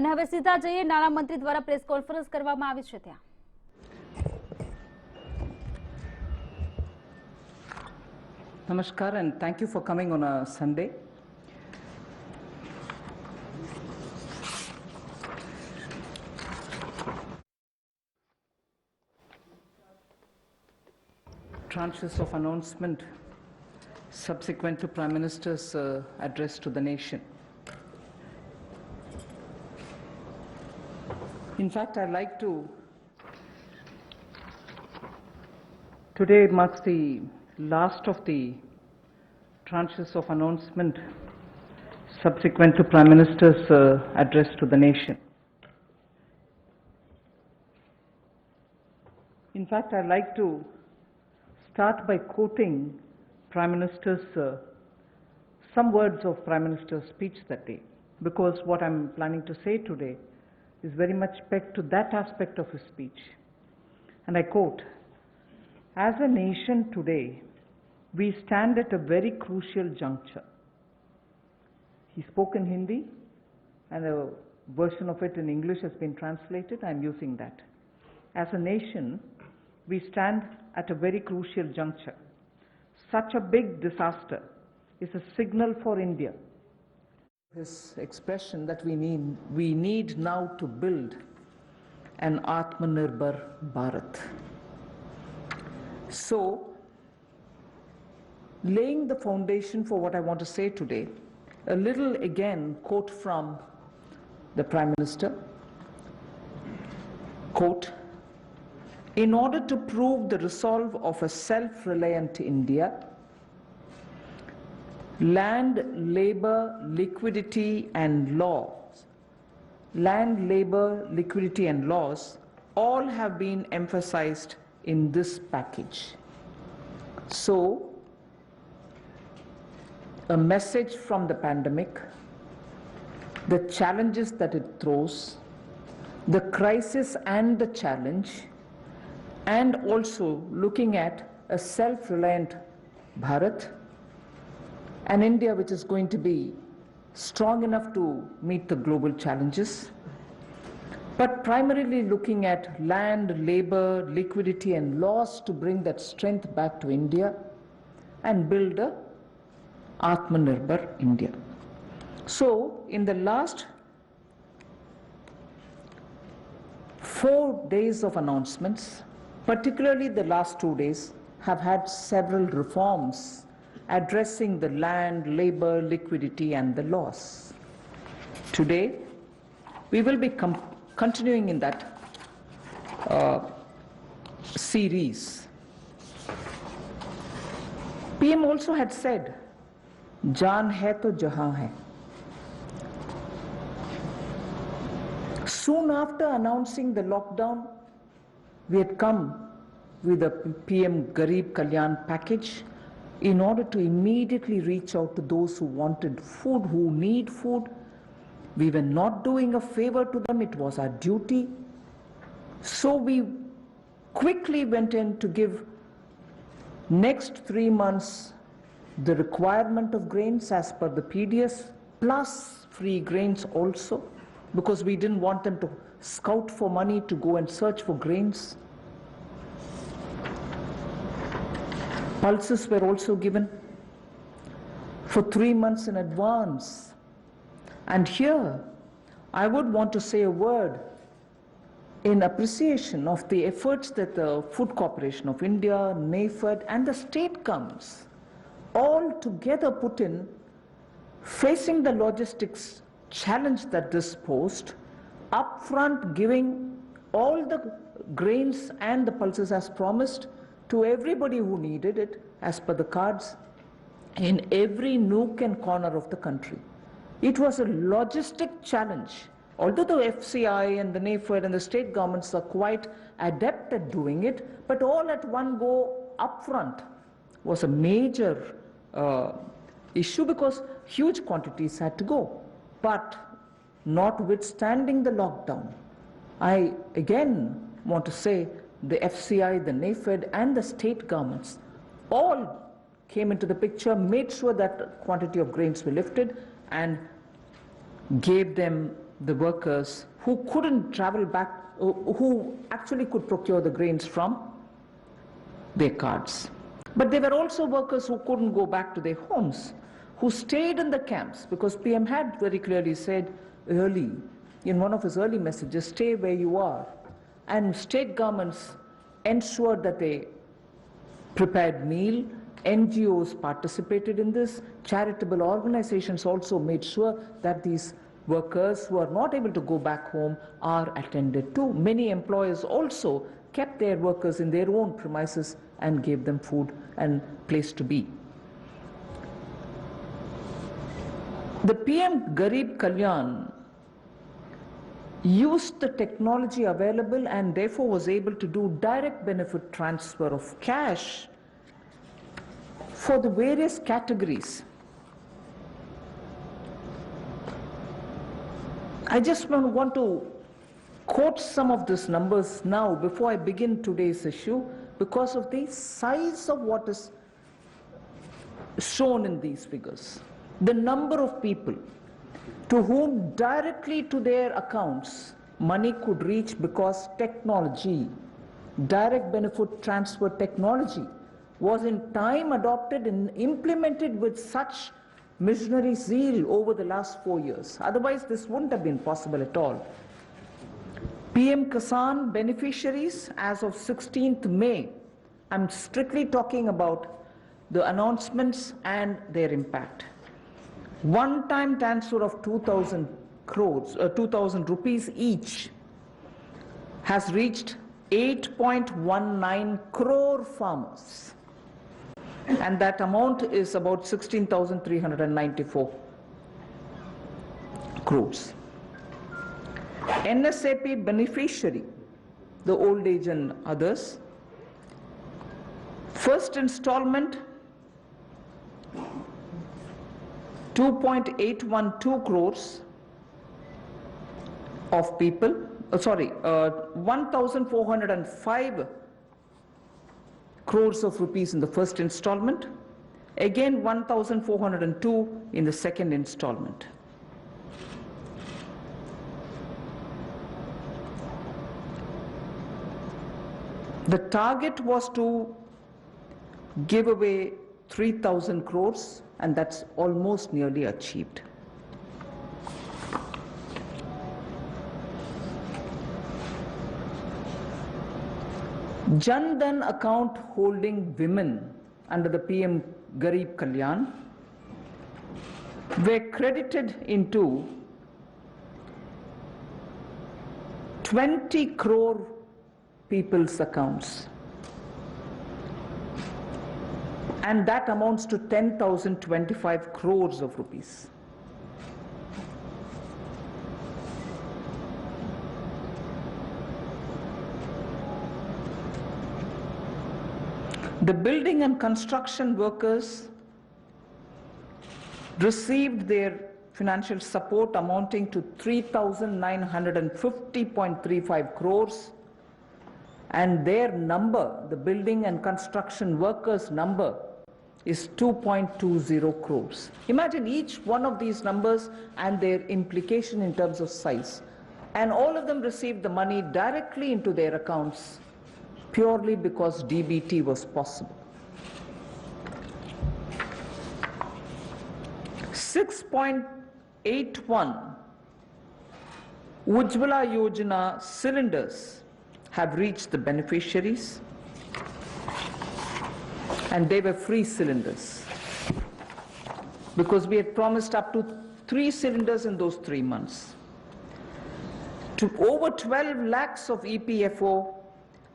અને હવે સીધા જઈએ નાણામંત્રી દ્વારા પ્રેસ કોન્ફરન્સ કરવામાં આવી છે ત્યાં. Namaskar and thank you for coming on a Sunday. Tranches of announcement subsequent to Prime Minister's address to the nation. In fact, I'd like to, today marks the last of the tranches of announcement subsequent to Prime Minister's address to the nation. In fact, I'd like to start by quoting Prime Minister's some words of Prime Minister's speech that day, because what I'm planning to say today is very much pegged to that aspect of his speech. And I quote, "As a nation today, we stand at a very crucial juncture." He spoke in Hindi, and a version of it in English has been translated. I'm using that. As a nation, we stand at a very crucial juncture. Such a big disaster is a signal for India. His expression that we need now to build an Atmanirbhar Bharat. So, laying the foundation for what I want to say today, a little again quote from the Prime Minister. Quote, "In order to prove the resolve of a self-reliant India, land, labor, liquidity and laws, all have been emphasized in this package." So, a message from the pandemic, the challenges that it throws, the crisis and the challenge, and also looking at a self-reliant Bharat, an India which is going to be strong enough to meet the global challenges, but primarily looking at land, labor, liquidity and laws to bring that strength back to India and build a Atmanirbhar India. So, in the last 4 days of announcements, particularly the last 2 days, have had several reforms addressing the land, labor, liquidity and the laws. Today, we will be continuing in that series. PM also had said, "Jaan hai to jahan hai." Soon after announcing the lockdown, we had come with a PM Garib Kalyan package in order to immediately reach out to those who wanted food, who need food. We were not doing a favor to them, it was our duty. So we quickly went in to give next 3 months the requirement of grains as per the PDS, plus free grains also, because we didn't want them to scout for money to go and search for grains. Pulses were also given for 3 months in advance. And here, I would want to say a word in appreciation of the efforts that the Food Corporation of India, NAFED and the state governments all together put in, facing the logistics challenge that this posed, upfront giving all the grains and the pulses as promised to everybody who needed it as per the cards in every nook and corner of the country. It was a logistic challenge. Although the FCI and the NAFED and the state governments are quite adept at doing it, but all at one go upfront was a major issue because huge quantities had to go. But notwithstanding the lockdown, I again want to say the FCI, the NAFED and the state governments all came into the picture, made sure that quantity of grains were lifted and gave them the workers who couldn't travel back, who actually could procure the grains from their carts. But there were also workers who couldn't go back to their homes, who stayed in the camps, because PM had very clearly said early, in one of his early messages, stay where you are. And state governments ensured that they prepared meal, NGOs participated in this, charitable organizations also made sure that these workers who are not able to go back home are attended to. Many employers also kept their workers in their own premises and gave them food and place to be. The PM Garib Kalyan used the technology available and therefore was able to do direct benefit transfer of cash for the various categories. I just want to quote some of these numbers now before I begin today's issue, because of the size of what is shown in these figures. The number of people to whom directly to their accounts money could reach because technology, direct benefit transfer technology, was in time adopted and implemented with such missionary zeal over the last 4 years. Otherwise, this wouldn't have been possible at all. PM Kisan beneficiaries as of 16th May, I'm strictly talking about the announcements and their impact. One-time transfer of 2,000 crores, 2,000 rupees each has reached 8.19 crore farmers. And that amount is about 16,394 crores. NSAP beneficiary, the old age and others, first installment 2.812 crores of people, 1,405 crores of rupees in the first installment, again 1,402 in the second installment. The target was to give away 3,000 crores, and that's almost nearly achieved. Jan Dhan account holding women under the PM Garib Kalyan were credited into 20 crore people's accounts. And that amounts to 10,025 crores of rupees. The building and construction workers received their financial support amounting to 3,950.35 crores, and their number, the building and construction workers' number, is 2.20 crores. Imagine each one of these numbers and their implication in terms of size. And all of them received the money directly into their accounts purely because DBT was possible. 6.81 Ujjwala Yojana cylinders have reached the beneficiaries, and they were free cylinders because we had promised up to 3 cylinders in those 3 months. To over 12 lakhs of EPFO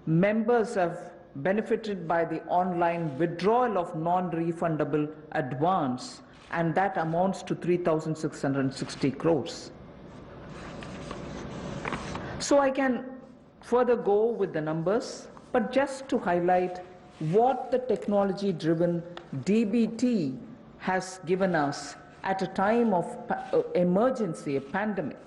members have benefited by the online withdrawal of non-refundable advance, and that amounts to 3,660 crores. So I can further go with the numbers, but just to highlight what the technology-driven DBT has given us at a time of emergency, a pandemic.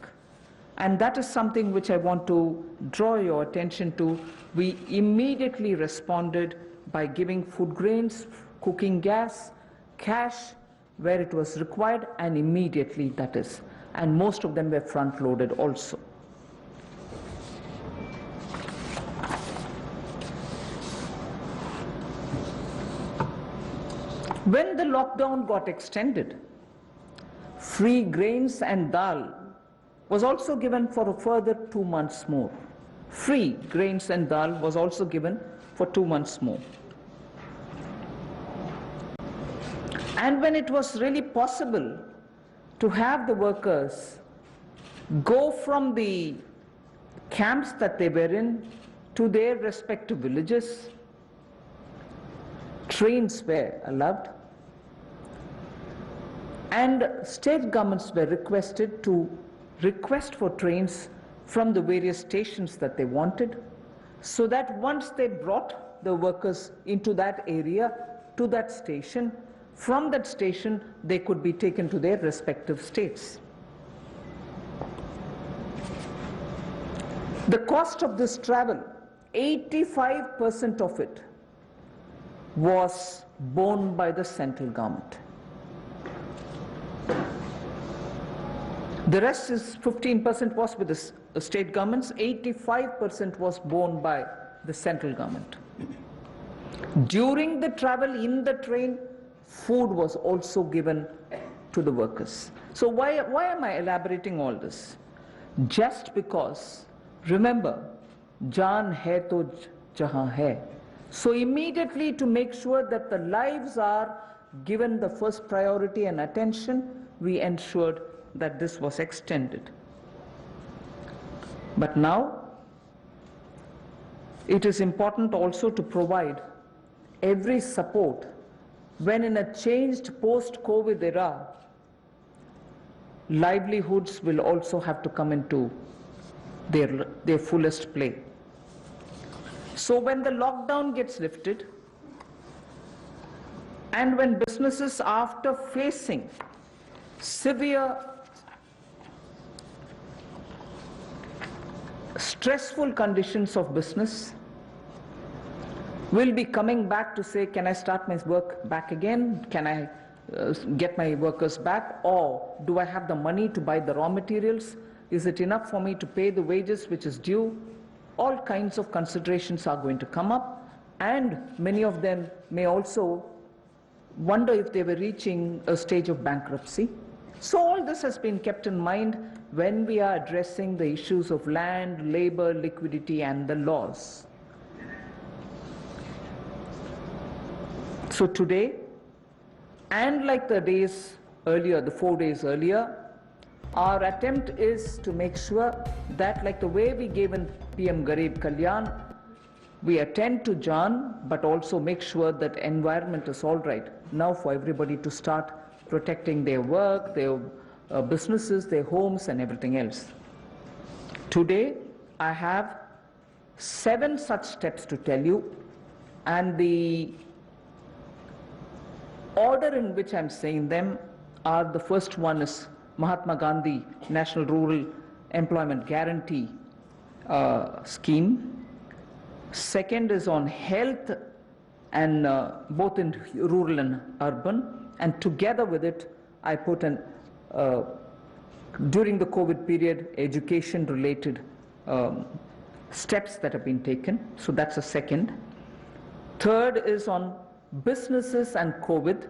And that is something which I want to draw your attention to. We immediately responded by giving food grains, cooking gas, cash where it was required, and immediately that is. and most of them were front loaded also. When the lockdown got extended, free grains and dal was also given for a further 2 months more. Free grains and dal was also given for 2 months more. And when it was really possible to have the workers go from the camps that they were in to their respective villages, trains were allowed, and state governments were requested to request for trains from the various stations that they wanted, so that once they brought the workers into that area, to that station, from that station they could be taken to their respective states. The cost of this travel, 85% of it was borne by the central government. The rest is 15% was with the state governments, 85% was borne by the central government. During the travel in the train, food was also given to the workers. So why am I elaborating all this? Just because, remember, jaan hai to jahan hai. So immediately, to make sure that the lives are given the first priority and attention, we ensured that this was extended. But now, it is important also to provide every support when in a changed post-COVID era, livelihoods will also have to come into their fullest play. So when the lockdown gets lifted, and when businesses, after facing severe, stressful conditions of business, will be coming back to say, can I start my work back again? Can I get my workers back? Or do I have the money to buy the raw materials? Is it enough for me to pay the wages which is due? All kinds of considerations are going to come up, and many of them may also wonder if they were reaching a stage of bankruptcy. So all this has been kept in mind when we are addressing the issues of land, labor, liquidity, and the laws. So today, and like the days earlier, the 4 days earlier, our attempt is to make sure that, like the way we gave in PM Garib Kalyan, we attend to Jaan, but also make sure that environment is all right now for everybody to start protecting their work, their businesses, their homes, and everything else. Today, I have 7 such steps to tell you, and the order in which I'm saying them are: the first one is Mahatma Gandhi National Rural Employment Guarantee Scheme. Second is on health, and both in rural and urban. And together with it, I put an during the COVID period, education-related steps that have been taken. So that's a second. Third is on businesses and COVID.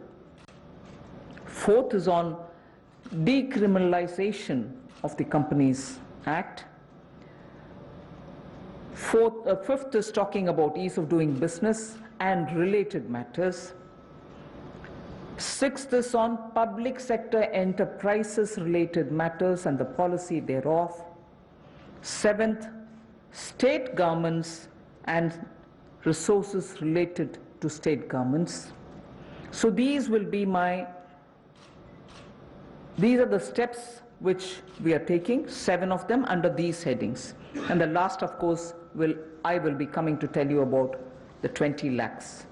Fourth is on decriminalization of the Companies Act. Fifth is talking about ease of doing business and related matters. Sixth is on public sector enterprises related matters and the policy thereof. Seventh, state governments and resources related to state governments. So these are the steps which we are taking, 7 of them under these headings. And the last, of course, I will be coming to tell you about the 20 lakhs.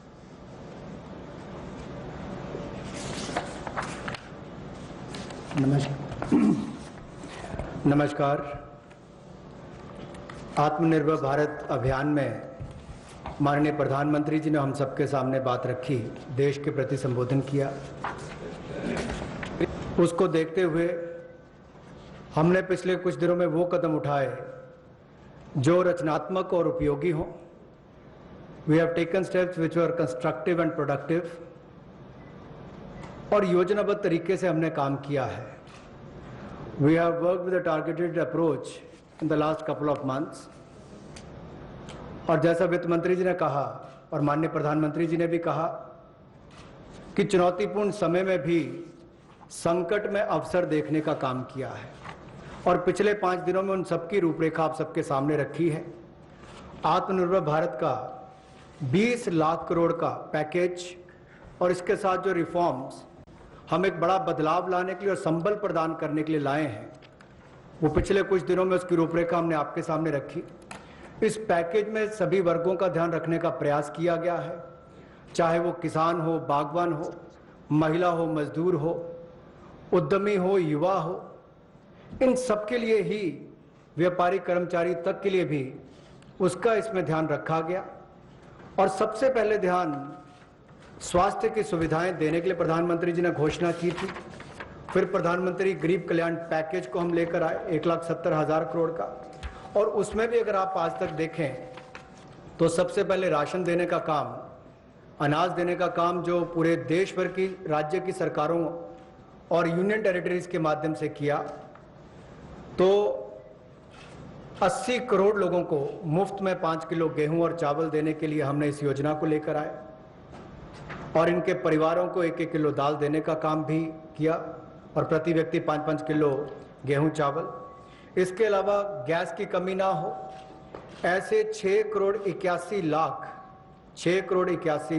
नमस्कार। आत्मनिर्भर भारत अभियान में माननीय प्रधानमंत्री जी ने हम सबके सामने बात रखी, देश के प्रति संबोधन किया। उसको देखते हुए हमने पिछले कुछ दिनों में वो कदम उठाए जो रचनात्मक और उपयोगी हों। We have taken steps which were constructive and productive, और योजनाबद्ध तरीके से हमने काम किया है। We have worked with a targeted approach in the last couple of months, और जैसा वित्त मंत्री जी ने कहा और माननीय प्रधानमंत्री जी ने भी कहा कि चुनौतीपूर्ण समय में भी संकट में अवसर देखने का काम किया है, और पिछले 5 दिनों में उन सबकी रूपरेखा आप सबके सामने रखी है। आत्मनिर्भर भारत का 20 लाख करोड़ का पैकेज और इसके साथ जो रिफॉर्म्स हम एक बड़ा बदलाव लाने के लिए और संबल प्रदान करने के लिए लाए हैं, वो पिछले कुछ दिनों में उसकी रूपरेखा हमने आपके सामने रखी। इस पैकेज में सभी वर्गों का ध्यान रखने का प्रयास किया गया है, चाहे वो किसान हो, बागवान हो, महिला हो, मजदूर हो, उद्यमी हो, युवा हो, इन सबके लिए ही, व्यापारी कर्मचारी तक के लिए भी उसका इसमें ध्यान रखा गया। और सबसे पहले ध्यान स्वास्थ्य की सुविधाएं देने के लिए प्रधानमंत्री जी ने घोषणा की थी। फिर प्रधानमंत्री गरीब कल्याण पैकेज को हम लेकर आए 1,70,000 करोड़ का, और उसमें भी अगर आप आज तक देखें तो सबसे पहले राशन देने का काम, अनाज देने का काम जो पूरे देश भर की राज्य की सरकारों और यूनियन टेरिटरीज के माध्यम से किया, तो 80 करोड़ लोगों को मुफ्त में 5 किलो गेहूं और चावल देने के लिए हमने इस योजना को लेकर आए, और इनके परिवारों को 1-1 किलो दाल देने का काम भी किया, और प्रति व्यक्ति 5-5 किलो गेहूं चावल। इसके अलावा गैस की कमी ना हो, ऐसे 6 करोड़ 81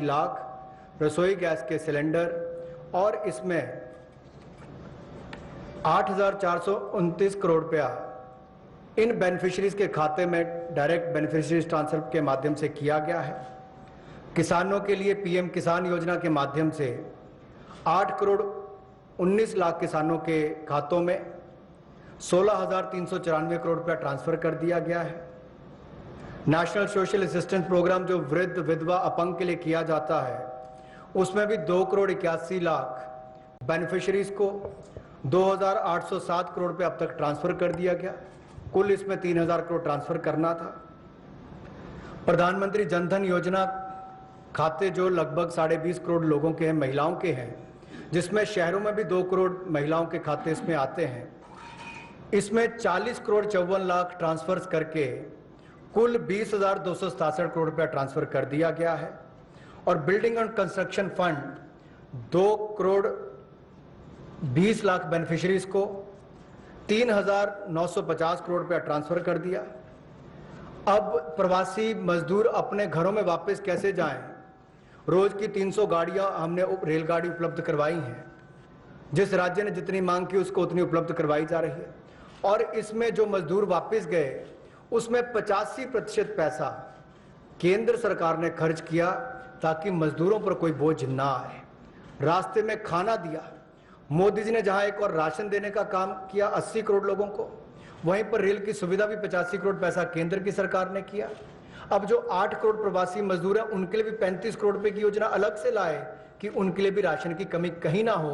लाख रसोई गैस के सिलेंडर, और इसमें 8,429 करोड़ रुपया इन बेनिफिशियरीज के खाते में डायरेक्ट बेनिफिशियरीज ट्रांसफर के माध्यम से किया गया है। किसानों के लिए पीएम किसान योजना के माध्यम से 8 करोड़ 19 लाख किसानों के खातों में 16,394 करोड़ रुपया ट्रांसफर कर दिया गया है। नेशनल सोशल असिस्टेंस प्रोग्राम जो वृद्ध, विधवा, अपंग के लिए किया जाता है, उसमें भी 2 करोड़ 81 लाख बेनिफिशियरीज को 2,807 करोड़ रुपये अब तक ट्रांसफर कर दिया गया। कुल इसमें 3,000 करोड़ ट्रांसफर करना था। प्रधानमंत्री जनधन योजना खाते जो लगभग 20.5 करोड़ लोगों के हैं, महिलाओं के हैं, जिसमें शहरों में भी 2 करोड़ महिलाओं के खाते इसमें आते हैं, इसमें 40 करोड़ 54 लाख ट्रांसफर्स करके कुल 20,267 करोड़ रुपया ट्रांसफर कर दिया गया है। और building and construction fund 2 crore 20 lakh beneficiaries को 3,950 करोड़ रुपया ट्रांसफर कर दिया। अब प्रवासी मजदूर अपने घरों में वापस कैसे जाएं? रोज की 300 गाड़ियां हमने रेलगाड़ी उपलब्ध करवाई हैं। जिस राज्य ने जितनी मांग की उसको उतनी उपलब्ध करवाई जा रही है। और इसमें जो मजदूर वापस गए उसमें 85% पैसा केंद्र सरकार ने खर्च किया ताकि मजदूरों पर कोई बोझ ना आए। रास्ते में खाना दिया। मोदी जी ने जहां एक और राशन देने का काम किया 80 करोड़ लोगों को, वहीं पर रेल की सुविधा भी 85 करोड़ पैसा केंद्र की सरकार ने किया। अब जो 8 करोड़ प्रवासी मजदूर हैं उनके लिए भी 35 करोड़ रुपए की योजना अलग से लाए कि उनके लिए भी राशन की कमी कहीं ना हो,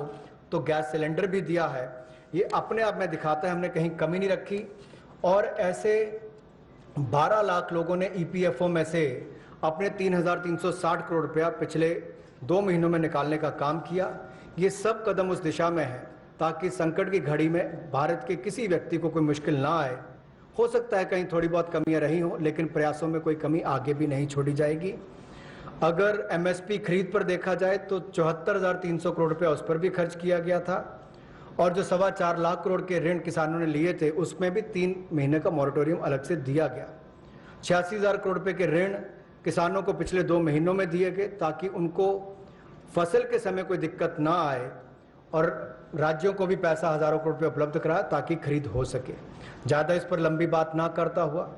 तो गैस सिलेंडर भी दिया है। ये अपने आप में दिखाता है हमने कहीं कमी नहीं रखी। और ऐसे 12 लाख लोगों ने ईपीएफओ में से अपने 3,360 करोड़ रुपया पिछले 2 महीनों में निकालने का काम किया। ये सब कदम उस दिशा में है ताकि संकट की घड़ी में भारत के किसी व्यक्ति को कोई मुश्किल ना आए। हो सकता है कहीं थोड़ी बहुत कमियां रही हों, लेकिन प्रयासों में कोई कमी आगे भी नहीं छोड़ी जाएगी। अगर एमएसपी खरीद पर देखा जाए तो 74,300 करोड़ रुपया उस पर भी खर्च किया गया था। और जो 4.25 लाख करोड़ के ऋण किसानों ने लिए थे उसमें भी 3 महीने का मॉरेटोरियम अलग से दिया गया। 86,000 करोड़ रुपए के ऋण किसानों को पिछले 2 महीनों में दिए गए ताकि उनको फसल के समय कोई दिक्कत ना आए। और राज्यों को भी पैसा हजारों करोड़ रुपए उपलब्ध कराया ताकि खरीद हो सके। ज़्यादा इस पर लंबी बात ना करता हुआ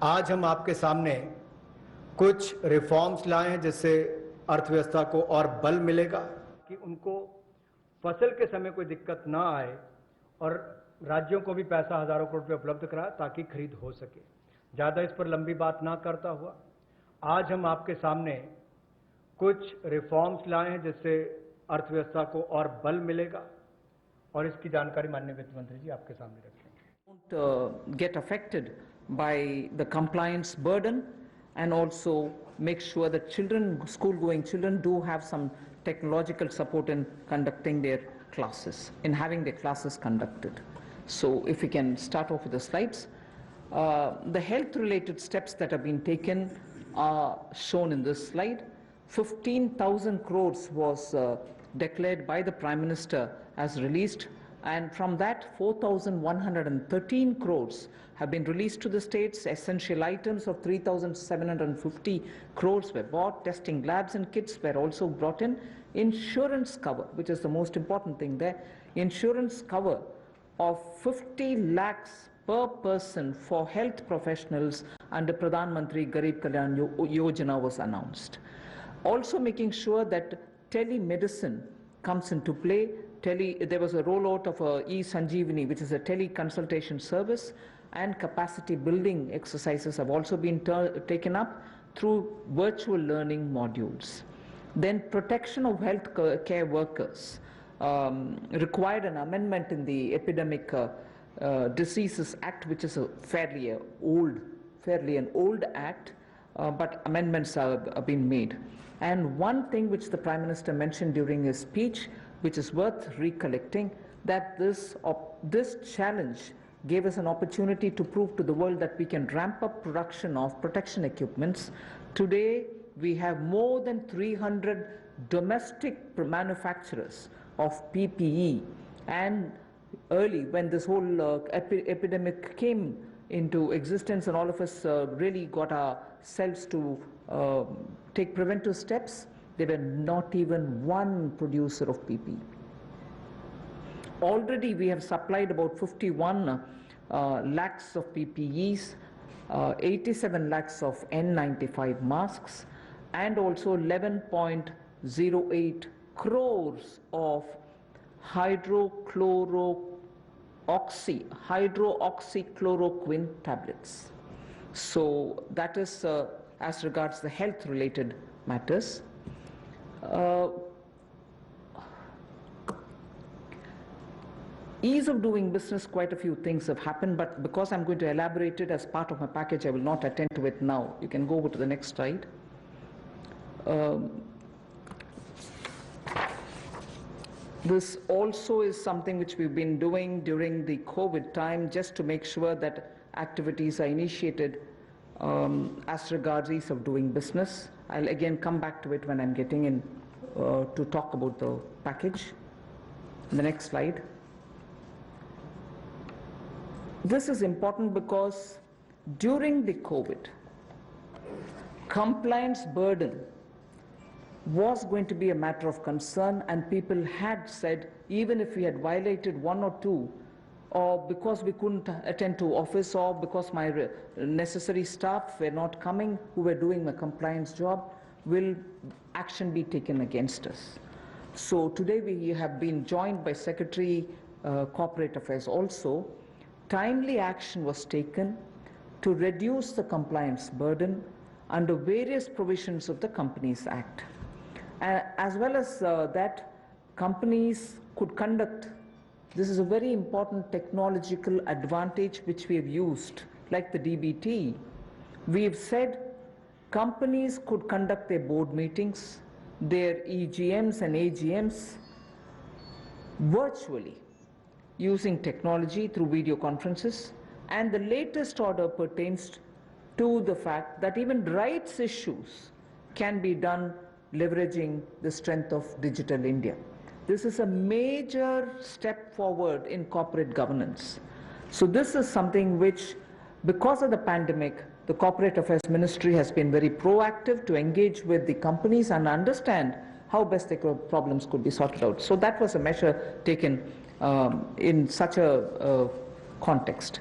आज हम आपके सामने कुछ रिफॉर्म्स लाए हैं जिससे अर्थव्यवस्था को और बल मिलेगा कि उनको फसल के समय कोई दिक्कत ना आए, और राज्यों को भी पैसा हजारों करोड़ रुपए उपलब्ध कराया ताकि खरीद हो सके। ज़्यादा इस पर लंबी बात ना करता हुआ आज हम आपके सामने कुछ रिफॉर्म्स लाए हैं जिससे अर्थव्यवस्था को और बल मिलेगा, और इसकी जानकारी माननीय वित्त मंत्री जी आपके सामने रखेंगे। get affected by the compliance burden, and also make sure that children, school-going children, do have some technological support in conducting their classes, in having their classes conducted. So if we can start off with the slides. The health-related steps that have been taken are shown in this slide. 15,000 crores was declared by the Prime Minister as released, and from that 4,113 crores have been released to the states. Essential items of 3,750 crores were bought. Testing labs and kits were also brought in. Insurance cover, which is the most important thing there, insurance cover of 50 lakhs per person for health professionals under Pradhan Mantri Garib Kalyan Yojana was announced. Also making sure that telemedicine comes into play. There was a rollout of e-Sanjeevani, which is a teleconsultation service, and capacity building exercises have also been taken up through virtual learning modules. Then protection of health care workers required an amendment in the Epidemic Diseases Act, which is a fairly an old act, but amendments have been made. And one thing which the Prime Minister mentioned during his speech, which is worth recollecting, that this challenge gave us an opportunity to prove to the world that we can ramp up production of protection equipments. Today, we have more than 300 domestic manufacturers of PPE, and early when this whole epidemic came into existence and all of us really got ourselves to take preventive steps, there were not even one producer of PPE. Already we have supplied about 51 lakhs of PPEs, 87 lakhs of N95 masks, and also 11.08 crores of hydroxychloroquine tablets. So that is as regards the health related matters. Ease of doing business, quite a few things have happened, but because I'm going to elaborate it as part of my package, I will not attend to it now. You can go over to the next slide. This also is something which we've been doing during the COVID time, just to make sure that activities are initiated as regards ease of doing business. I'll again come back to it when I'm getting in to talk about the package. The next slide. This is important because during the COVID, compliance burden was going to be a matter of concern, and people had said, even if we had violated one or two, or because we couldn't attend to office, or because my necessary staff were not coming who were doing the compliance job, will action be taken against us. So today we have been joined by Secretary Corporate Affairs also. Timely action was taken to reduce the compliance burden under various provisions of the Companies Act. As well as that, companies could conduct, this is a very important technological advantage which we have used, like the DBT. We have said companies could conduct their board meetings, their EGMs and AGMs virtually, using technology through video conferences, and the latest order pertains to the fact that even rights issues can be done leveraging the strength of Digital India. This is a major step forward in corporate governance. So this is something which, because of the pandemic, the Corporate Affairs Ministry has been very proactive to engage with the companies and understand how best their problems could be sorted out. So that was a measure taken in such a context.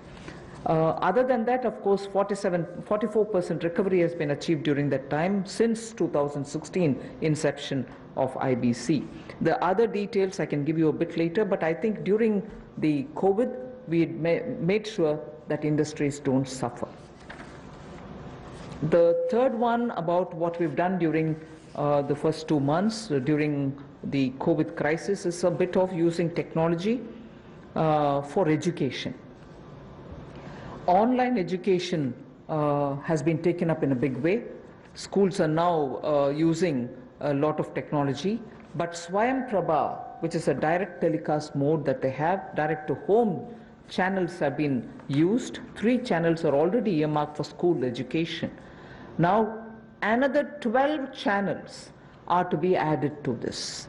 Other than that, of course, 44% recovery has been achieved during that time since 2016 inception of IBC. The other details I can give you a bit later, but I think during the COVID, we made sure that industries don't suffer. The third one about what we've done during the first 2 months during the COVID crisis is a bit of using technology for education. online education has been taken up in a big way. Schools are now using a lot of technology, but Swayam Prabha, which is a direct telecast mode that they have, direct to home channels have been used. 3 channels are already earmarked for school education. Now another 12 channels are to be added to this.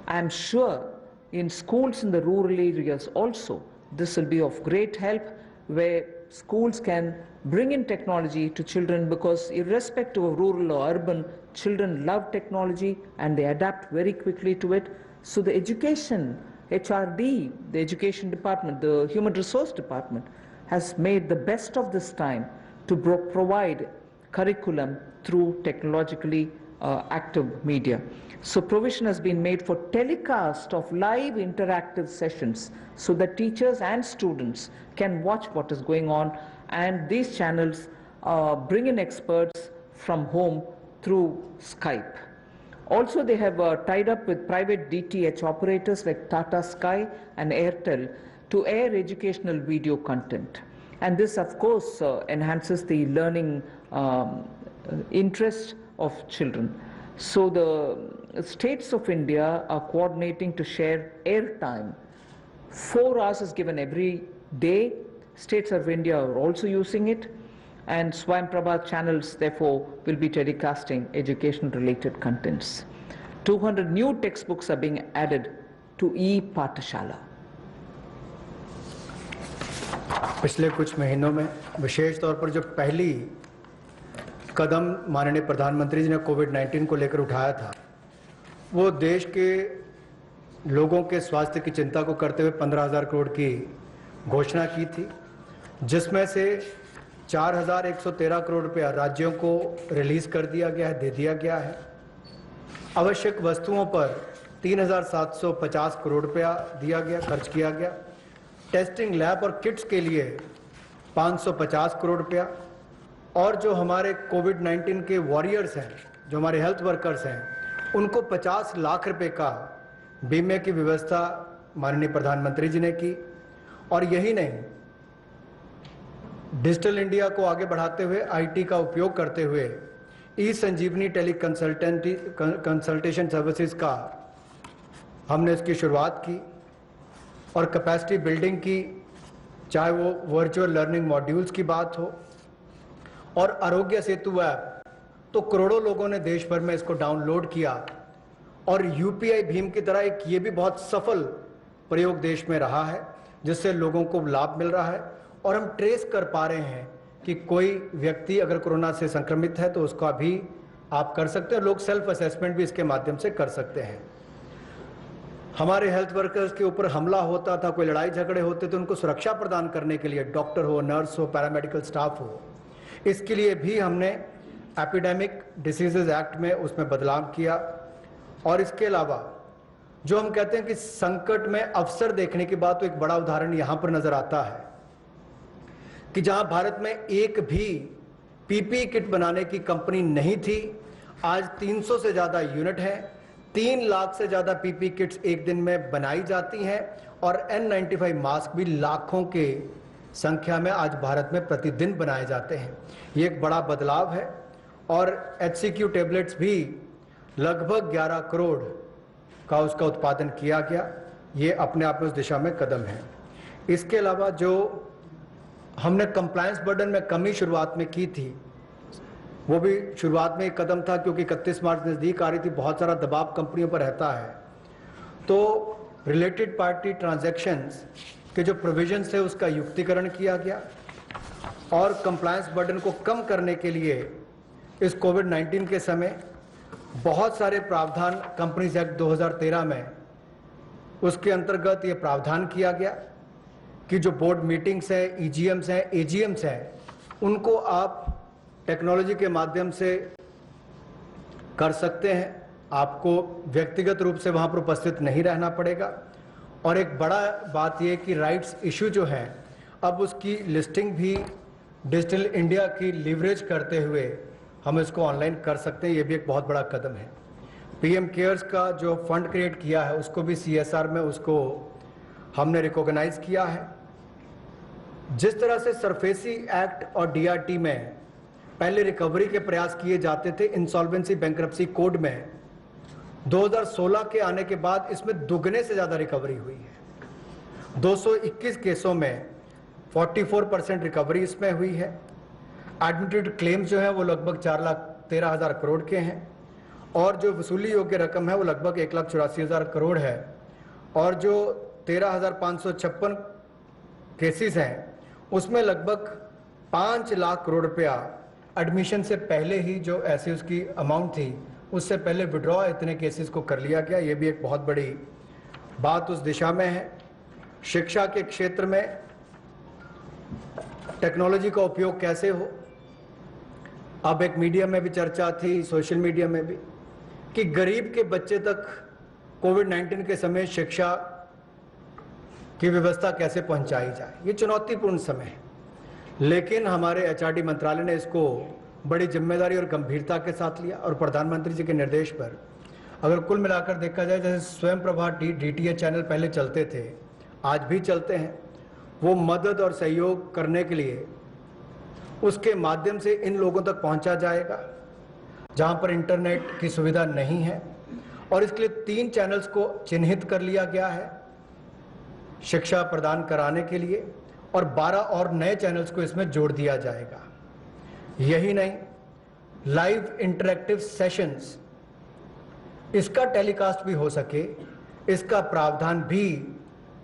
I am sure in schools in the rural areas also this will be of great help, where schools can bring in technology to children, because irrespective of rural or urban, children love technology and they adapt very quickly to it. So the education, HRD, the education department, the human resource department has made the best of this time to provide curriculum through technologically active media. So provision has been made for telecast of live interactive sessions so that teachers and students can watch what is going on, and these channels bring in experts from home through Skype. Also, they have tied up with private DTH operators like Tata Sky and Airtel to air educational video content. And this, of course, enhances the learning interest of children. So the states of India are coordinating to share airtime. 4 hours is given every day. States of India are also using it, and Swayam Prabha channels therefore will be telecasting education-related contents. 200 new textbooks are being added to e-Pathshala. पिछले कुछ महीनों में विशेष तौर पर जो पहली कदम माननीय प्रधानमंत्री जी ने कोविड-19 को लेकर उठाया था, वो देश के लोगों के स्वास्थ्य की चिंता को करते हुए 15,000 करोड़ की घोषणा की थी, जिसमें से 4,113 करोड़ रुपया राज्यों को रिलीज कर दिया गया है, दे दिया गया है। आवश्यक वस्तुओं पर 3,750 करोड़ रुपया दिया गया, खर्च किया गया। टेस्टिंग लैब और किट्स के लिए 550 करोड़ रुपया, और जो हमारे कोविड-19 के वॉरियर्स हैं, जो हमारे हेल्थ वर्कर्स हैं, उनको 50 लाख रुपए का बीमे की व्यवस्था माननीय प्रधानमंत्री जी ने की। और यही नहीं, डिजिटल इंडिया को आगे बढ़ाते हुए आईटी का उपयोग करते हुए ई संजीवनी टेली कंसल्टेशन सर्विसेज का हमने इसकी शुरुआत की, और कैपेसिटी बिल्डिंग की, चाहे वो वर्चुअल लर्निंग मॉड्यूल्स की बात हो और आरोग्य सेतु ऐप, तो करोड़ों लोगों ने देश भर में इसको डाउनलोड किया, और यूपीआई भीम की तरह एक ये भी बहुत सफल प्रयोग देश में रहा है, जिससे लोगों को लाभ मिल रहा है। और हम ट्रेस कर पा रहे हैं कि कोई व्यक्ति अगर कोरोना से संक्रमित है तो उसका भी आप कर सकते हैं, लोग सेल्फ असेसमेंट भी इसके माध्यम से कर सकते हैं। हमारे हेल्थ वर्कर्स के ऊपर हमला होता था, कोई लड़ाई झगड़े होते तो उनको सुरक्षा प्रदान करने के लिए डॉक्टर हो, नर्स हो, पैरामेडिकल स्टाफ हो, इसके लिए भी हमने एपिडेमिक डिसीजेज एक्ट में उसमें बदलाव किया। और इसके अलावा जो हम कहते हैं कि संकट में अवसर देखने की बात, तो एक बड़ा उदाहरण यहां पर नजर आता है कि जहां भारत में एक भी पीपीई किट बनाने की कंपनी नहीं थी, आज 300 से ज्यादा यूनिट हैं, 3 लाख से ज्यादा पीपीई किट्स एक दिन में बनाई जाती हैं, और N95 मास्क भी लाखों के संख्या में आज भारत में प्रतिदिन बनाए जाते हैं। ये एक बड़ा बदलाव है। और HCQ टेबलेट्स भी लगभग 11 करोड़ का उसका उत्पादन किया गया। ये अपने आप में उस दिशा में कदम है। इसके अलावा जो हमने कंप्लायंस बर्डन में कमी शुरुआत में की थी, वो भी शुरुआत में एक कदम था, क्योंकि 31 मार्च नज़दीक आ रही थी, बहुत सारा दबाव कंपनियों पर रहता है। तो रिलेटेड पार्टी ट्रांजैक्शंस के जो प्रोविजंस थे उसका युक्तिकरण किया गया, और कंप्लायंस बर्डन को कम करने के लिए इस कोविड-19 के समय बहुत सारे प्रावधान कंपनीज एक्ट 2013 में उसके अंतर्गत ये प्रावधान किया गया कि जो बोर्ड मीटिंग्स हैं, EGMs हैं, AGMs हैं, उनको आप टेक्नोलॉजी के माध्यम से कर सकते हैं, आपको व्यक्तिगत रूप से वहां पर उपस्थित नहीं रहना पड़ेगा। और एक बड़ा बात यह कि राइट्स इशू जो है, अब उसकी लिस्टिंग भी डिजिटल इंडिया की लीवरेज करते हुए हम इसको ऑनलाइन कर सकते हैं। ये भी एक बहुत बड़ा कदम है। PM केयर्स का जो फंड क्रिएट किया है, उसको भी CSR में उसको हमने रिकॉग्नाइज किया है। जिस तरह से सरफेसी एक्ट और डीआरटी में पहले रिकवरी के प्रयास किए जाते थे, इंसॉल्वेंसी बैंक्रप्सी कोड में 2016 के आने के बाद इसमें दुगने से ज्यादा रिकवरी हुई है। 221 केसों में 44% रिकवरी इसमें हुई है। एडमिटेड क्लेम्स जो है वो लगभग 4,13,000 करोड़ के हैं और जो वसूली योग्य रकम है वो लगभग 1,84,000 करोड़ है और जो 13,556 केसेस हैं उसमें लगभग 5 लाख करोड़ रुपया एडमिशन से पहले ही जो ऐसी उसकी अमाउंट थी उससे पहले विड्रॉ इतने केसेस को कर लिया गया। ये भी एक बहुत बड़ी बात उस दिशा में है। शिक्षा के क्षेत्र में टेक्नोलॉजी का उपयोग कैसे हो, अब एक मीडिया में भी चर्चा थी, सोशल मीडिया में भी, कि गरीब के बच्चे तक कोविड-19 के समय शिक्षा की व्यवस्था कैसे पहुंचाई जाए। ये चुनौतीपूर्ण समय है, लेकिन हमारे एचआरडी मंत्रालय ने इसको बड़ी जिम्मेदारी और गंभीरता के साथ लिया और प्रधानमंत्री जी के निर्देश पर अगर कुल मिलाकर देखा जाए, जैसे स्वयं प्रभा डीटीएच चैनल पहले चलते थे, आज भी चलते हैं, वो मदद और सहयोग करने के लिए उसके माध्यम से इन लोगों तक पहुंचा जाएगा जहां पर इंटरनेट की सुविधा नहीं है और इसके लिए 3 चैनल्स को चिन्हित कर लिया गया है शिक्षा प्रदान कराने के लिए और 12 और नए चैनल्स को इसमें जोड़ दिया जाएगा। यही नहीं, लाइव इंटरैक्टिव सेशंस इसका टेलीकास्ट भी हो सके, इसका प्रावधान भी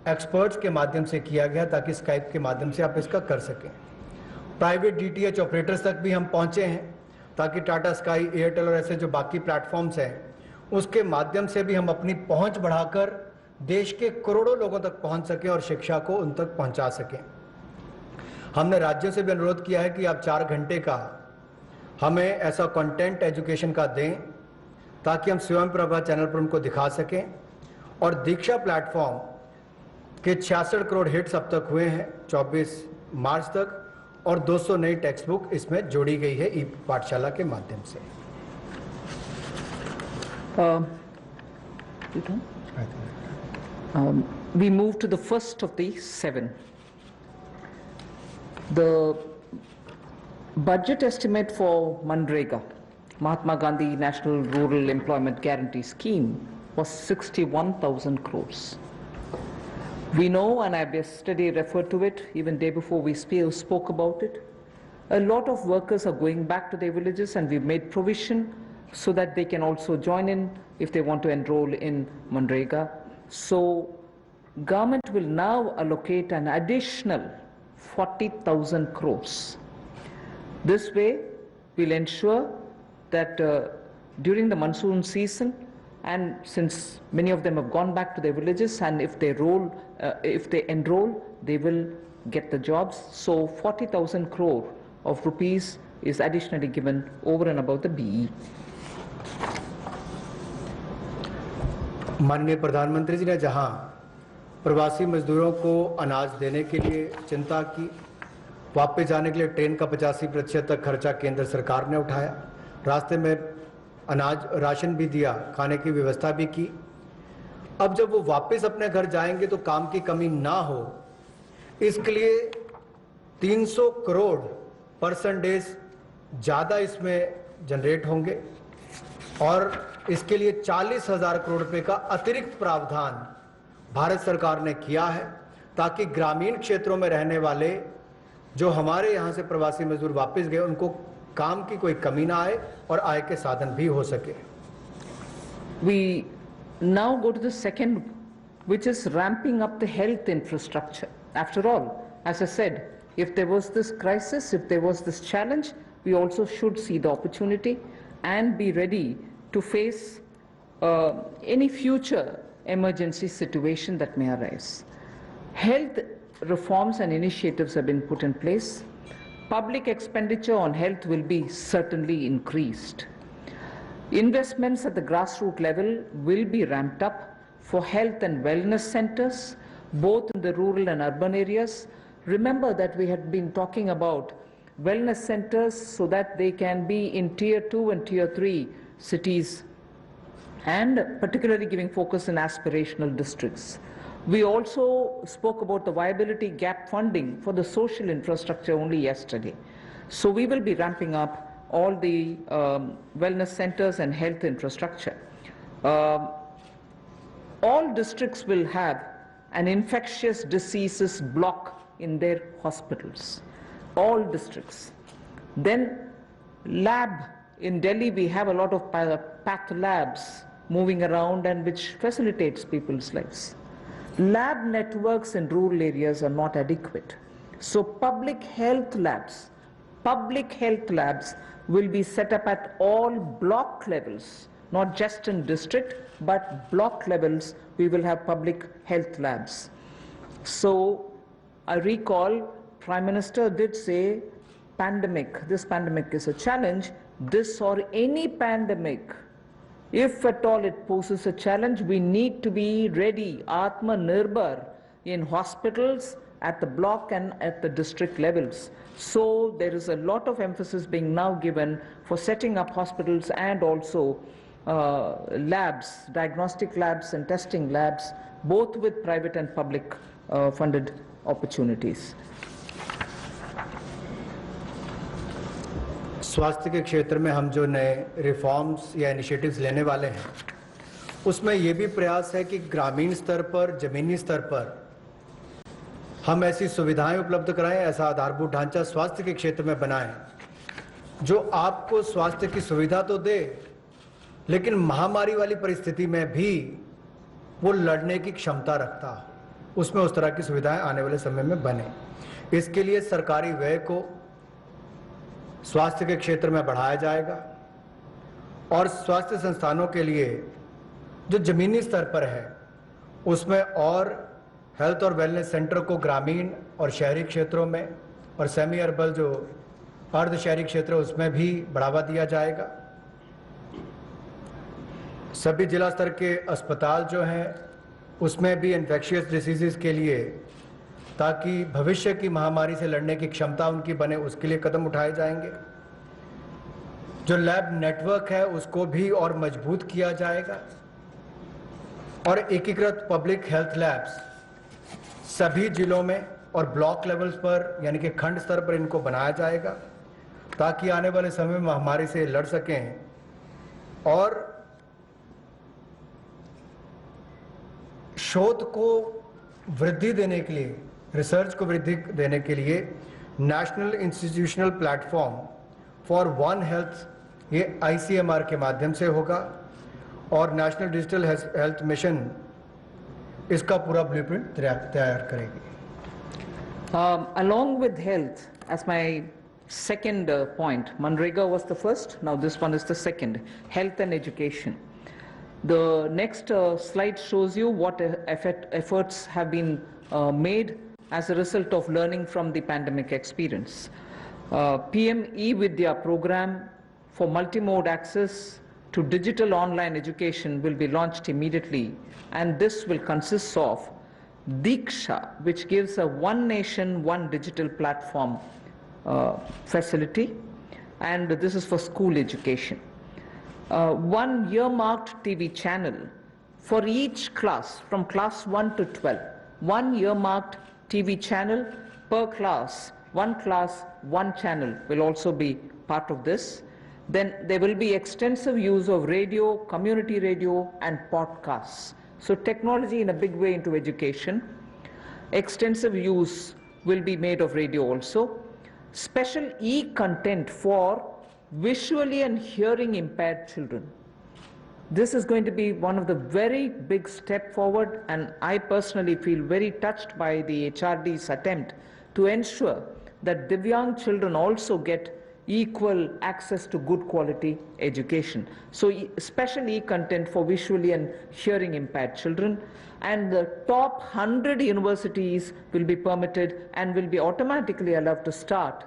एक्सपर्ट्स के माध्यम से किया गया ताकि स्काइप के माध्यम से आप इसका कर सकें। प्राइवेट डीटीएच ऑपरेटर्स तक भी हम पहुंचे हैं ताकि टाटा स्काई, एयरटेल और ऐसे जो बाकी प्लेटफॉर्म्स हैं उसके माध्यम से भी हम अपनी पहुंच बढ़ाकर देश के करोड़ों लोगों तक पहुंच सकें और शिक्षा को उन तक पहुंचा सकें। हमने राज्यों से भी अनुरोध किया है कि आप 4 घंटे का हमें ऐसा कंटेंट एजुकेशन का दें ताकि हम स्वयं प्रभा चैनल पर उनको दिखा सकें और दीक्षा प्लेटफॉर्म के 66 करोड़ हिट्स अब तक हुए हैं 24 मार्च तक और 200 नई टेक्स्ट बुक इसमें जोड़ी गई है ई पाठशाला के माध्यम से। We move to the first of the 7. The budget estimate for Manrega, Mahatma Gandhi National Rural Employment Guarantee Scheme, was 61,000 crores. We know, and I yesterday referred to it, even day before we spoke about it, a lot of workers are going back to their villages and we've made provision so that they can also join in if they want to enroll in Manrega. So government will now allocate an additional 40,000 crores. This way we'll ensure that during the monsoon season, and since many of them have gone back to their villages, and if they enroll, they will get the jobs. So 40,000 crore of rupees is additionally given over and above the BE. माननीय प्रधानमंत्री जी ने जहां प्रवासी मजदूरों को अनाज देने के लिए चिंता की, वापस जाने के लिए ट्रेन का 85% तक खर्चा केंद्र सरकार ने उठाया, रास्ते में अनाज राशन भी दिया, खाने की व्यवस्था भी की। अब जब वो वापस अपने घर जाएंगे तो काम की कमी ना हो, इसके लिए 300 करोड़ % ज़्यादा इसमें जनरेट होंगे और इसके लिए 40,000 करोड़ रुपए का अतिरिक्त प्रावधान भारत सरकार ने किया है ताकि ग्रामीण क्षेत्रों में रहने वाले जो हमारे यहाँ से प्रवासी मजदूर वापस गए उनको काम की कोई कमी ना आए और आय के साधन भी हो सके। We now go to the second, which is ramping up the health infrastructure. After all, as I said, if there was this crisis, if there was this challenge, we also should see the opportunity and be ready to face any future emergency situation that may arise. Health reforms and initiatives have been put in place. Public expenditure on health will be certainly increased. Investments at the grassroots level will be ramped up for health and wellness centers, both in the rural and urban areas. Remember that we had been talking about wellness centers so that they can be in tier 2 and tier 3 cities, and particularly giving focus in aspirational districts. We also spoke about the viability gap funding for the social infrastructure only yesterday. So we will be ramping up all the wellness centers and health infrastructure. All districts will have an infectious diseases block in their hospitals. All districts. Then lab, in Delhi we have a lot of path labs moving around and which facilitates people's lives. Lab networks in rural areas are not adequate. So public health labs will be set up at all block levels, not just in district, but block levels we will have public health labs. So I recall Prime Minister did say this pandemic is a challenge, this or any pandemic. If at all it poses a challenge, we need to be ready, Atma Nirbhar, in hospitals, at the block and at the district levels. So there is a lot of emphasis being now given for setting up hospitals and also labs, diagnostic labs and testing labs, both with private and public funded opportunities. स्वास्थ्य के क्षेत्र में हम जो नए reforms या initiatives लेने वाले हैं उसमें ये भी प्रयास है कि ग्रामीण स्तर पर, जमीनी स्तर पर हम ऐसी सुविधाएं उपलब्ध कराएं, ऐसा आधारभूत ढांचा स्वास्थ्य के क्षेत्र में बनाएं जो आपको स्वास्थ्य की सुविधा तो दे, लेकिन महामारी वाली परिस्थिति में भी वो लड़ने की क्षमता रखता हो, उसमें उस तरह की सुविधाएं आने वाले समय में बने। इसके लिए सरकारी व्यय को स्वास्थ्य के क्षेत्र में बढ़ाया जाएगा और स्वास्थ्य संस्थानों के लिए जो जमीनी स्तर पर है उसमें और हेल्थ और वेलनेस सेंटर को ग्रामीण और शहरी क्षेत्रों में और सेमी अर्बन जो अर्ध शहरी क्षेत्र है उसमें भी बढ़ावा दिया जाएगा। सभी जिला स्तर के अस्पताल जो हैं उसमें भी इन्फेक्शियस डिसीजेस के लिए, ताकि भविष्य की महामारी से लड़ने की क्षमता उनकी बने, उसके लिए कदम उठाए जाएंगे। जो लैब नेटवर्क है उसको भी और मजबूत किया जाएगा और एकीकृत पब्लिक हेल्थ लैब्स सभी जिलों में और ब्लॉक लेवल्स पर यानी कि खंड स्तर पर इनको बनाया जाएगा ताकि आने वाले समय में महामारी से लड़ सकें। और शोध को वृद्धि देने के लिए, रिसर्च को वृद्धि देने के लिए national institutional platform for one health, ये ICMR के माध्यम से होगा और नेशनल डिजिटल हेल्थ मिशन इसका पूरा ब्लूप्रिंट तैयार करेगी। Along with health, as my second point, Manrega was the first, now this one is the second, health and education. The next slide shows you what efforts have been made as a result of learning from the pandemic experience. PM eVidya program for multimode access to digital online education will be launched immediately, and this will consist of Diksha, which gives a one nation, one digital platform facility, and this is for school education. One earmarked TV channel for each class from class 1 to 12. One earmarked TV channel per class, one channel will also be part of this. Then there will be extensive use of radio, community radio and podcasts. So technology in a big way into education. Extensive use will be made of radio also. Special e-content for visually and hearing impaired children. This is going to be one of the very big step forward, and I personally feel very touched by the HRD's attempt to ensure that Divyang children also get equal access to good quality education. So special e-content for visually and hearing impaired children, and the top 100 universities will be permitted and will be automatically allowed to start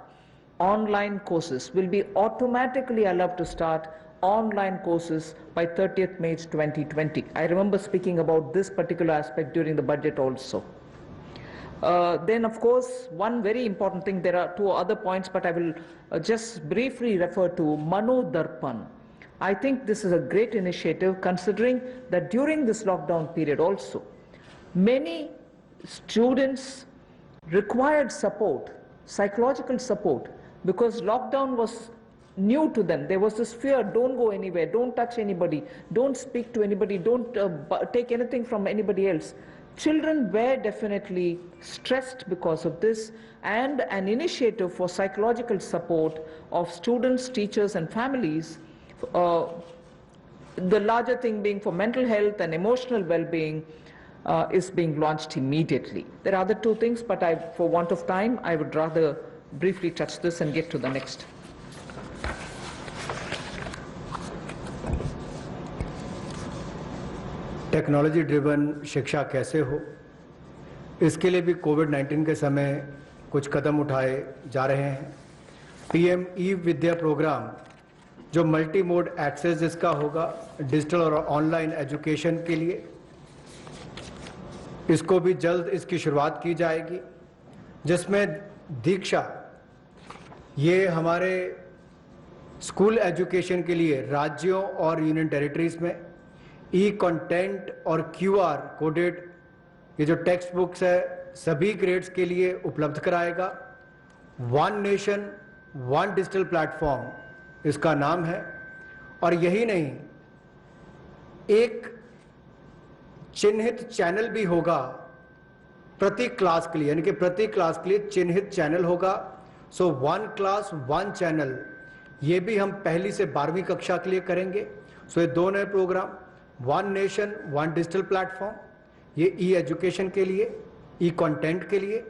online courses, will be automatically allowed to start online courses by 30th May 2020. I remember speaking about this particular aspect during the budget also. Then of course, one very important thing, there are two other points, but I will just briefly refer to Mano Darpan. I think this is a great initiative considering that during this lockdown period also, many students required support, psychological support, because lockdown was new to them. There was this fear, don't go anywhere, don't touch anybody, don't speak to anybody, don't take anything from anybody else. Children were definitely stressed because of this, and an initiative for psychological support of students, teachers and families, the larger thing being for mental health and emotional well-being, is being launched immediately. There are other two things, but for want of time, I would rather briefly touch this and get to the next. Technology driven शिक्षा कैसे हो, इसके लिए भी कोविड-19 के समय कुछ कदम उठाए जा रहे हैं। पीएम ई विद्या प्रोग्राम जो मल्टी मोड एक्सेस जिसका होगा डिजिटल और ऑनलाइन एजुकेशन के लिए, इसको भी जल्द इसकी शुरुआत की जाएगी, जिसमें दीक्षा ये हमारे स्कूल एजुकेशन के लिए राज्यों और यूनियन टेरिटरीज में ई कंटेंट और क्यूआर कोडेड ये जो टेक्स्ट बुक्स है सभी ग्रेड्स के लिए उपलब्ध कराएगा। One nation one digital platform इसका नाम है। और यही नहीं, एक चिन्हित चैनल भी होगा प्रति क्लास के लिए, यानी कि प्रति क्लास के लिए चिन्हित चैनल होगा। So one class one channel, ये भी हम पहली से 12वीं कक्षा के लिए करेंगे। सो ये दो नए programme, one nation one digital platform, ये ई एजुकेशन के लिए, ई कंटेंट के लिए,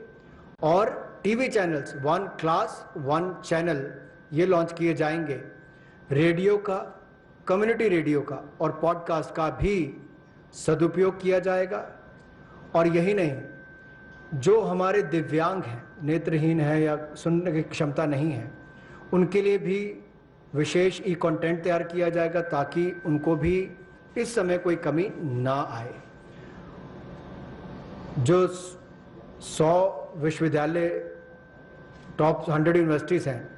और TV channels one class one channel ये लॉन्च किए जाएंगे। रेडियो का, कम्युनिटी रेडियो का और पॉडकास्ट का भी सदुपयोग किया जाएगा। और यही नहीं, जो हमारे दिव्यांग हैं, नेत्रहीन हैं या सुनने की क्षमता नहीं है, उनके लिए भी विशेष ई कंटेंट तैयार किया जाएगा ताकि उनको भी इस समय कोई कमी ना आए। जो 100 विश्वविद्यालय टॉप 100 यूनिवर्सिटीज़ हैं,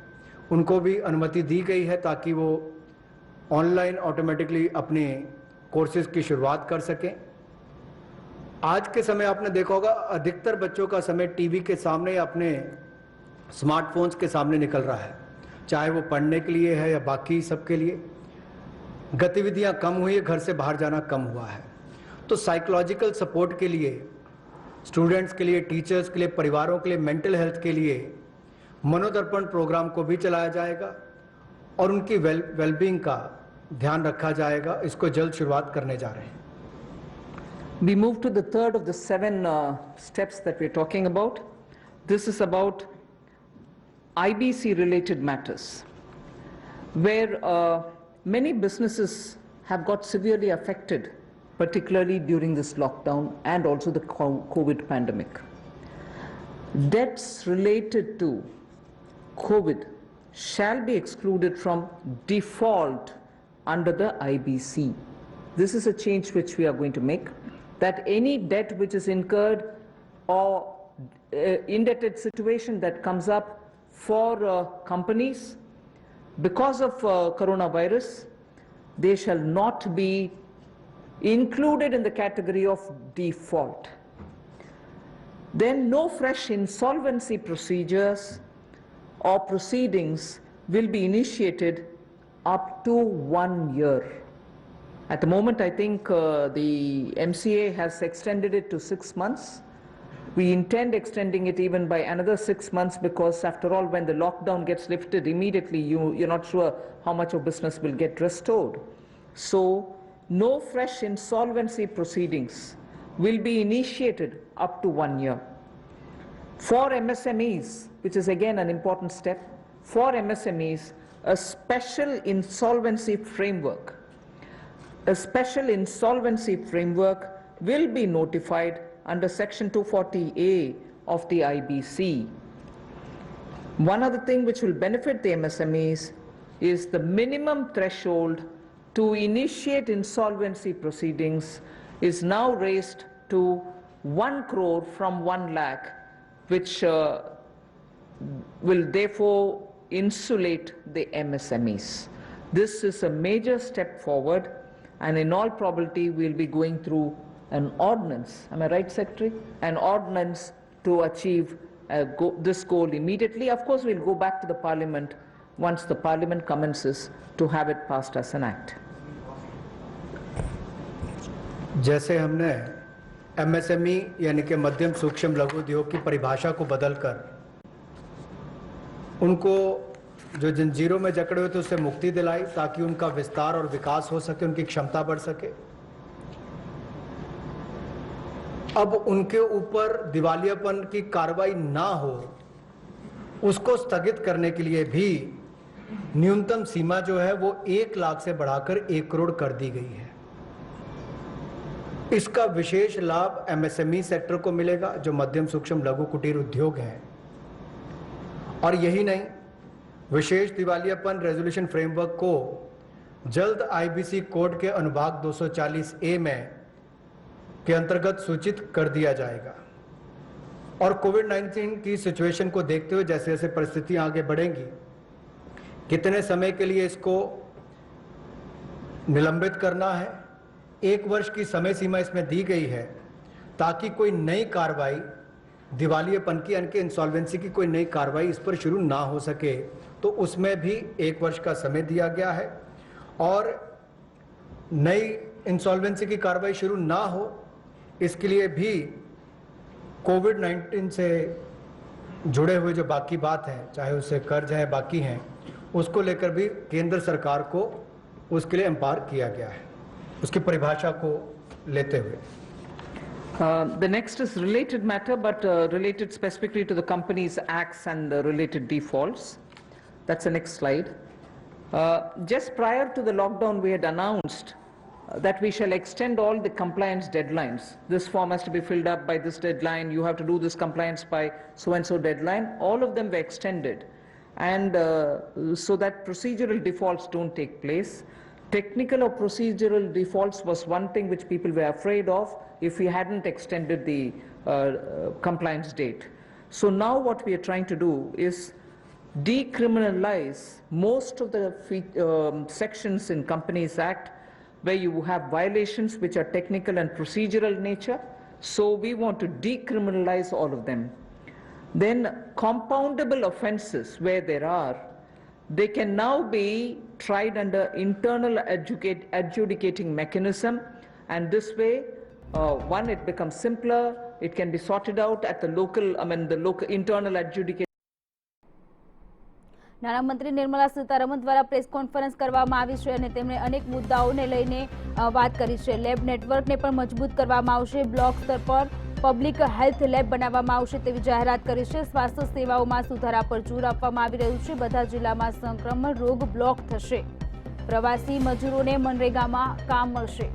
उनको भी अनुमति दी गई है ताकि वो ऑनलाइन ऑटोमेटिकली अपने कोर्सेज की शुरुआत कर सकें। आज के समय आपने देखा होगा अधिकतर बच्चों का समय टीवी के सामने या अपने स्मार्टफोन्स के सामने निकल रहा है, चाहे वो पढ़ने के लिए है या बाकी सब के लिए। गतिविधियां कम हुई है, घर से बाहर जाना कम हुआ है। तो साइकोलॉजिकल सपोर्ट के लिए, स्टूडेंट्स के लिए, टीचर्स के लिए, परिवारों के लिए, मेंटल हेल्थ के लिए मनोदर्पण प्रोग्राम को भी चलाया जाएगा और उनकी वेलबींग का ध्यान रखा जाएगा। इसको जल्द शुरुआत करने जा रहे हैं। We move to the third of the 7 steps that we're talking about. This is about IBC related matters, where many businesses have got severely affected, particularly during this lockdown and also the COVID pandemic. Debts related to COVID shall be excluded from default under the IBC. This is a change which we are going to make, that any debt which is incurred or indebted situation that comes up for companies because of coronavirus, they shall not be included in the category of default. Then no fresh insolvency procedures or proceedings will be initiated up to 1 year. At the moment, I think the MCA has extended it to 6 months. We intend extending it even by another 6 months because after all, when the lockdown gets lifted immediately, you're not sure how much of business will get restored. So no fresh insolvency proceedings will be initiated up to 1 year. For MSMEs, which is again an important step, for MSMEs, a special insolvency framework will be notified under section 240A of the IBC. One other thing which will benefit the MSMEs is the minimum threshold to initiate insolvency proceedings is now raised to 1 crore from 1 lakh, which will therefore insulate the MSMEs. This is a major step forward, and in all probability we'll be going through an ordinance, am I right, Secretary? An ordinance to achieve this goal immediately. Of course, we'll go back to the Parliament once the Parliament commences to have it passed as an act. जैसे हमने MSME यानी कि मध्यम सूक्ष्म लघु उद्योग की परिभाषा को बदलकर उनको जो जंजीरों में जकड़े हुए थे उससे मुक्ति दिलाई ताकि उनका विस्तार और विकास हो सके, उनकी क्षमता बढ़ सके। अब उनके ऊपर दिवालियापन की कार्रवाई ना हो, उसको स्थगित करने के लिए भी न्यूनतम सीमा जो है वो 1 लाख से बढ़ाकर 1 करोड़ कर दी गई है। इसका विशेष लाभ एमएसएमई सेक्टर को मिलेगा जो मध्यम सूक्ष्म लघु कुटीर उद्योग है। और यही नहीं, विशेष दिवालियापन रेजोल्यूशन फ्रेमवर्क को जल्द आईबीसी कोड के अनुभाग 240A में के अंतर्गत सूचित कर दिया जाएगा। और कोविड-19 की सिचुएशन को देखते हुए जैसे जैसे परिस्थितियां आगे बढ़ेंगी, कितने समय के लिए इसको निलंबित करना है, 1 वर्ष की समय सीमा इसमें दी गई है ताकि कोई नई कार्रवाई दिवालियापन की यानी कि इंसॉल्वेंसी की कोई नई कार्रवाई इस पर शुरू ना हो सके, तो उसमें भी 1 वर्ष का समय दिया गया है। और नई इंसॉल्वेंसी की कार्रवाई शुरू ना हो इसके लिए भी कोविड-19 से जुड़े हुए जो बाकी बात है, चाहे उससे कर्ज है बाकी हैं, उसको लेकर भी केंद्र सरकार को उसके लिए एम्पावर किया गया है, उसकी परिभाषा को लेते हुए। The next is related matter, but related specifically to the Companies Acts and the related defaults. That's the next slide. Just prior to the lockdown, we had announced that we shall extend all the compliance deadlines. This form has to be filled up by this deadline. You have to do this compliance by so-and-so deadline. All of them were extended, and so that procedural defaults don't take place. Technical or procedural defaults was one thing which people were afraid of if we hadn't extended the compliance date. So now what we are trying to do is decriminalize most of the sections in Companies Act where you have violations which are technical and procedural nature. So we want to decriminalize all of them. Then compoundable offenses where there are, they can now be tried under internal adjudicating mechanism, and this way, one, it becomes simpler, it can be sorted out at the local, the local internal adjudication. નાણામંત્રી નિર્મલા સીતારમણ દ્વારા press conference કરવામાં આવી છે અને તેમણે અનેક મુદ્દાઓને લઈને વાત કરી છે। લેબ નેટવર્કને પણ મજબૂત કરવામાં આવશે, બ્લોક સ્તર પર પબ્લિક હેલ્થ લેબ બનાવવામાં આવશે તેવી જાહેરાત કરી છે। સ્વાસ્થ્ય સેવાઓમાં સુધારા પર જોર આપવામાં આવી રહ્યું છે। બધા જિલ્લામાં સંક્રમણ રોગ બ્લોક થશે। પ્રવાસી મજૂરોને મનરેગામાં કામ મળશે।